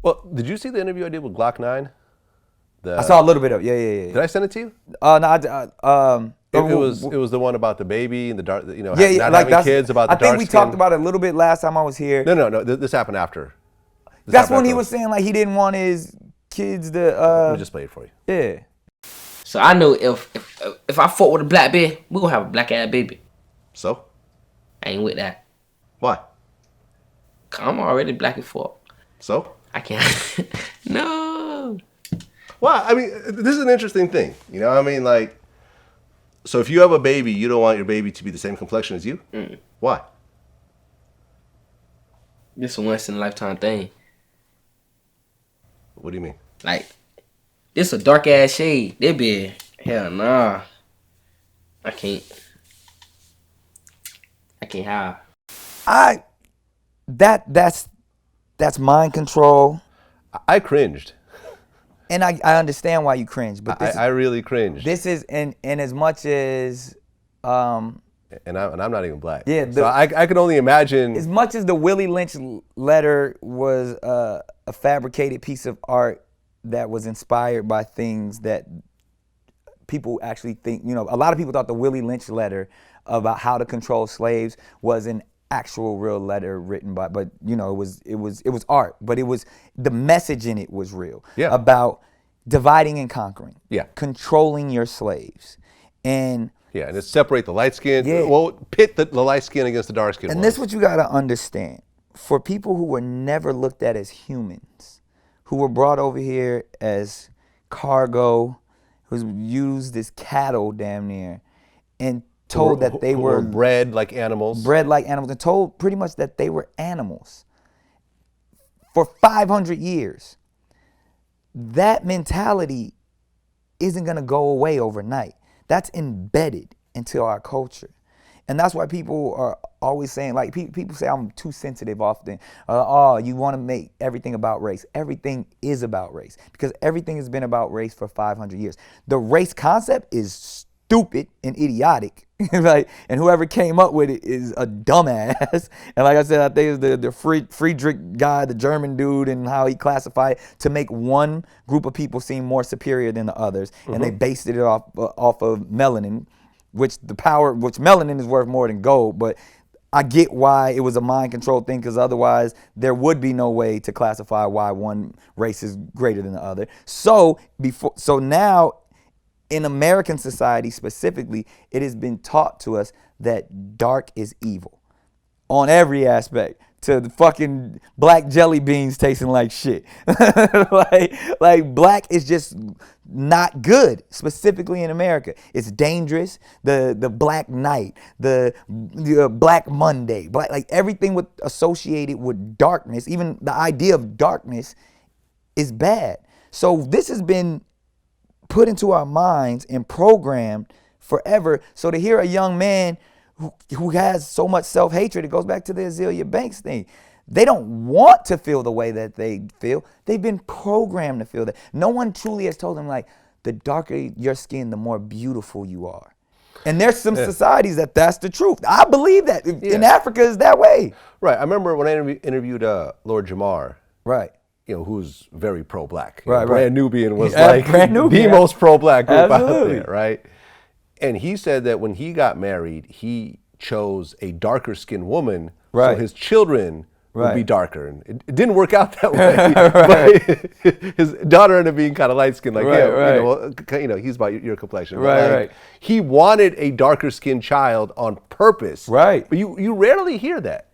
Well, did you see the interview I did with Glokknine? I saw a little bit of yeah. Did I send it to you? No, It was the one about the baby and the dark, not like having kids, about the dark skin. I think we talked about it a little bit last time I was here. No. This happened after. That's when he was saying like he didn't want his kids to. Let me just play it for you. Yeah. So I know if I fought with a black baby, we gonna have a black ass baby. So? I ain't with that. Why? I'm already black as fuck. So? I can't. No. Well, I mean, this is an interesting thing. You know what I mean? Like, so if you have a baby, you don't want your baby to be the same complexion as you? Why? This is a once in a lifetime thing. What do you mean? Like, this a dark ass shade. They be hell nah. I can't have. That's mind control. I cringed. And I understand why you cringe, but I really cringed. This is in as much as and I'm not even black. Yeah, so I can only imagine. As much as the Willie Lynch letter was a fabricated piece of art that was inspired by things that people actually think, a lot of people thought the Willie Lynch letter about how to control slaves was an actual real letter written by, but it was art, but it was, the message in it was real. Yeah. About dividing and conquering. Yeah. Controlling your slaves. And it's separate the light skin. Yeah. Well, pit the light skin against the dark skin. And this is what you gotta understand. For people who were never looked at as humans, who were brought over here as cargo, who was used as cattle damn near, and told that they were bred like animals. And told pretty much that they were animals for 500 years. That mentality isn't gonna go away overnight. That's embedded into our culture. And that's why people are always saying, like, people say I'm too sensitive often. You want to make everything about race. Everything is about race because everything has been about race for 500 years. The race concept is stupid and idiotic. Like, and whoever came up with it is a dumbass. And like I said, I think it's the Friedrich guy, the German dude, and how he classified it to make one group of people seem more superior than the others. Mm-hmm. And they based it off of melanin, which melanin is worth more than gold. But I get why it was a mind control thing, because otherwise there would be no way to classify why one race is greater than the other. So now, in American society specifically, it has been taught to us that dark is evil on every aspect, to the fucking black jelly beans tasting like shit. like black is just not good, specifically in America. It's dangerous. The Black Night, the Black Monday, like everything associated with darkness, even the idea of darkness is bad. So this has been put into our minds and programmed forever. So to hear a young man who has so much self-hatred, it goes back to the Azealia Banks thing. They don't want to feel the way that they feel. They've been programmed to feel that. No one truly has told them, like, the darker your skin, the more beautiful you are. And there's some societies that's the truth. I believe that. In Africa, it's that way. Right. I remember when I interviewed Lord Jamar. Right. Who's very pro-black. Right. Brand Nubian was the most pro-black group out there, right? And he said that when he got married, he chose a darker skinned woman, so his children would be darker. And it didn't work out that way. But his daughter ended up being kind of light skinned, like him. He's about your complexion. Right. He wanted a darker skinned child on purpose. Right. But you rarely hear that.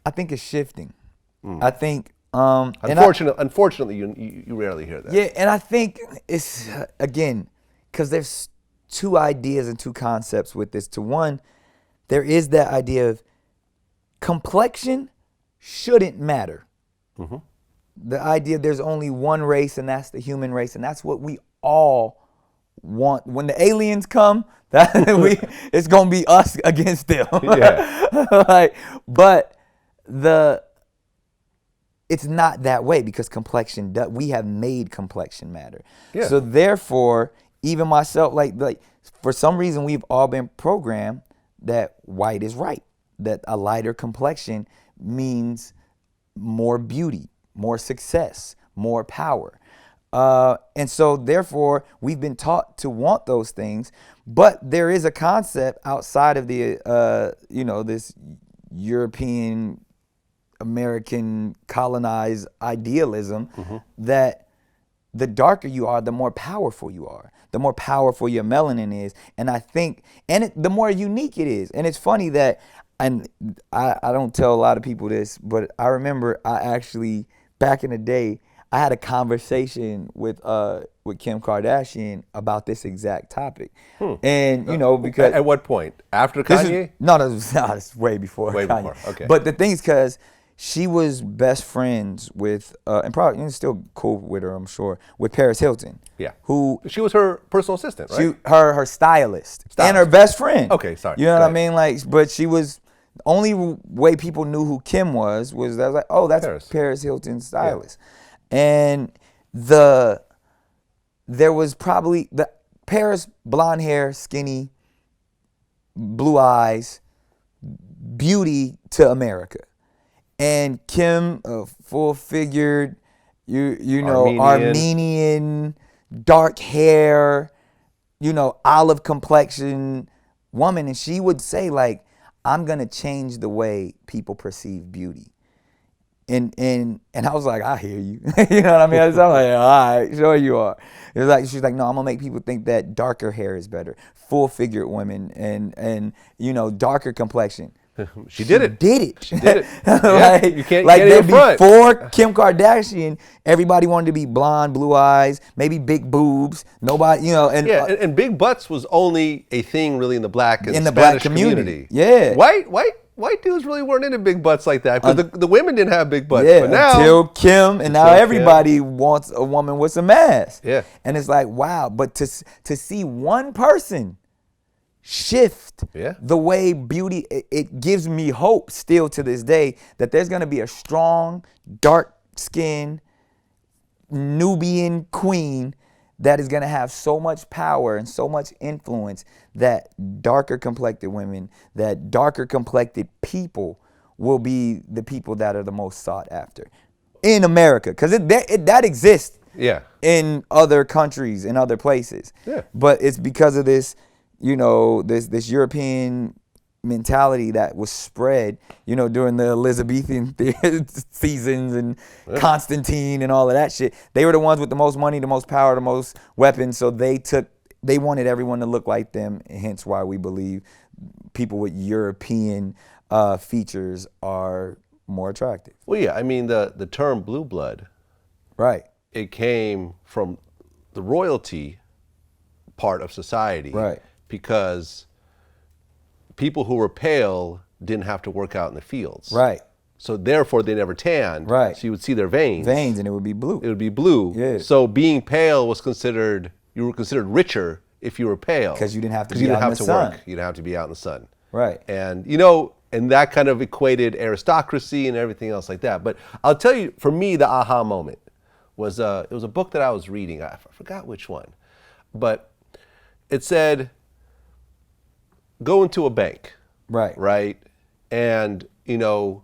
I think it's shifting. I think. Unfortunately, you rarely hear that. Yeah, and I think it's, again, because there's two ideas and two concepts with this. To one, there is that idea of complexion shouldn't matter. Mm-hmm. The idea there's only one race, and that's the human race, and that's what we all want. When the aliens come, it's gonna be us against them. Yeah. But it's not that way, because we have made complexion matter. Yeah. So therefore, even myself, like for some reason, we've all been programmed that white is right, that a lighter complexion means more beauty, more success, more power. And so therefore we've been taught to want those things, but there is a concept outside of the, this European American colonized idealism that the darker you are, the more powerful you are, the more powerful your melanin is. And I think, the more unique it is. And it's funny that, and I don't tell a lot of people this, but I remember I actually, back in the day, I had a conversation with Kim Kardashian about this exact topic. And, because... At what point? After Kanye? No, it's way before Way Kanye. before, okay. But the thing is, because she was best friends with, and probably still cool with her, I'm sure, with Paris Hilton. Yeah. Who... She was her personal assistant, right? Her stylist. And her best friend. Okay, sorry. You know what I mean? Like, but she was... The only way people knew who Kim was that was like, oh, that's Paris Hilton's stylist. Yeah. And there was probably the Paris, blonde hair, skinny, blue eyes, beauty to America. And Kim, full-figured, Armenian, dark hair, olive complexion woman. And she would say, like, I'm gonna change the way people perceive beauty. And I was like, I hear you. You know what I mean? I was like, all right, sure you are. It was like, she's like, no, I'm gonna make people think that darker hair is better, full-figured women, and darker complexion. She did it. She did it. Like, you can't like get in front. Before Kim Kardashian, everybody wanted to be blonde, blue eyes, maybe big boobs. Nobody, and big butts was only a thing really in the black and in the Spanish black community. Yeah. White dudes really weren't into big butts like that, because the women didn't have big butts. Yeah, but now, until Kim, and now everybody wants a woman with some ass. Yeah. And it's like, wow, but to see one person shift the way beauty, it gives me hope still to this day that there's going to be a strong, dark-skinned Nubian queen that is going to have so much power and so much influence that darker complected women, that darker complected people will be the people that are the most sought after in America, because that exists in other countries, in other places. Yeah. But it's because of this, this European mentality that was spread, during the Elizabethan seasons and Constantine and all of that shit. They were the ones with the most money, the most power, the most weapons. So they wanted everyone to look like them. Hence why we believe people with European features are more attractive. Well, yeah, I mean, the term blue blood, right? It came from the royalty part of society, right? Because people who were pale didn't have to work out in the fields. Right. So therefore they never tanned. Right. So you would see their veins. And it would be blue. It would be blue. Yeah. So being pale was you were considered richer if you were pale. Because you didn't have to be out in the sun. Work. You didn't have to be out in the sun. Right. And and that kind of equated aristocracy and everything else like that. But I'll tell you, for me, the aha moment was it was a book that I was reading. I forgot which one. But it said, go into a bank, right, and go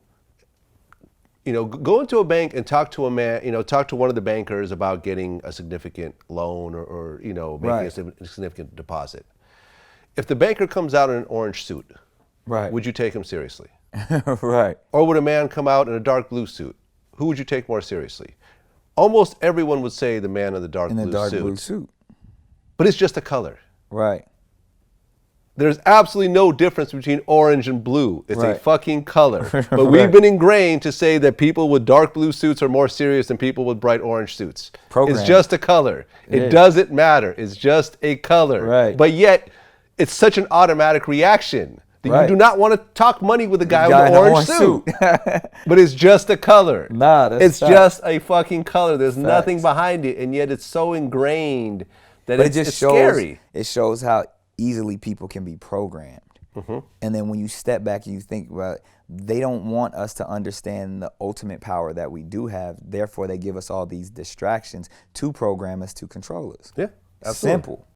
into a bank and talk to a man, talk to one of the bankers about getting a significant loan or making a significant deposit. If the banker comes out in an orange suit, would you take him seriously? Right. Or would a man come out in a dark blue suit? Who would you take more seriously? Almost everyone would say the man in the dark blue suit. But it's just a color. Right. There's absolutely no difference between orange and blue. It's a fucking color. But we've Right. been ingrained to say that people with dark blue suits are more serious than people with bright orange suits. Programmed. It's just a color. It doesn't matter. It's just a color. Right. But yet, it's such an automatic reaction that you do not want to talk money with a guy with an orange suit. But it's just a color. Nah, that's It's just a fucking color. There's Facts. nothing behind it, and yet it's so ingrained that But it's scary. It shows how easily people can be programmed. And then when you step back and you think about it, they don't want us to understand the ultimate power that we do have. Therefore, they give us all these distractions to program us, to control us. Yeah, absolutely. Simple.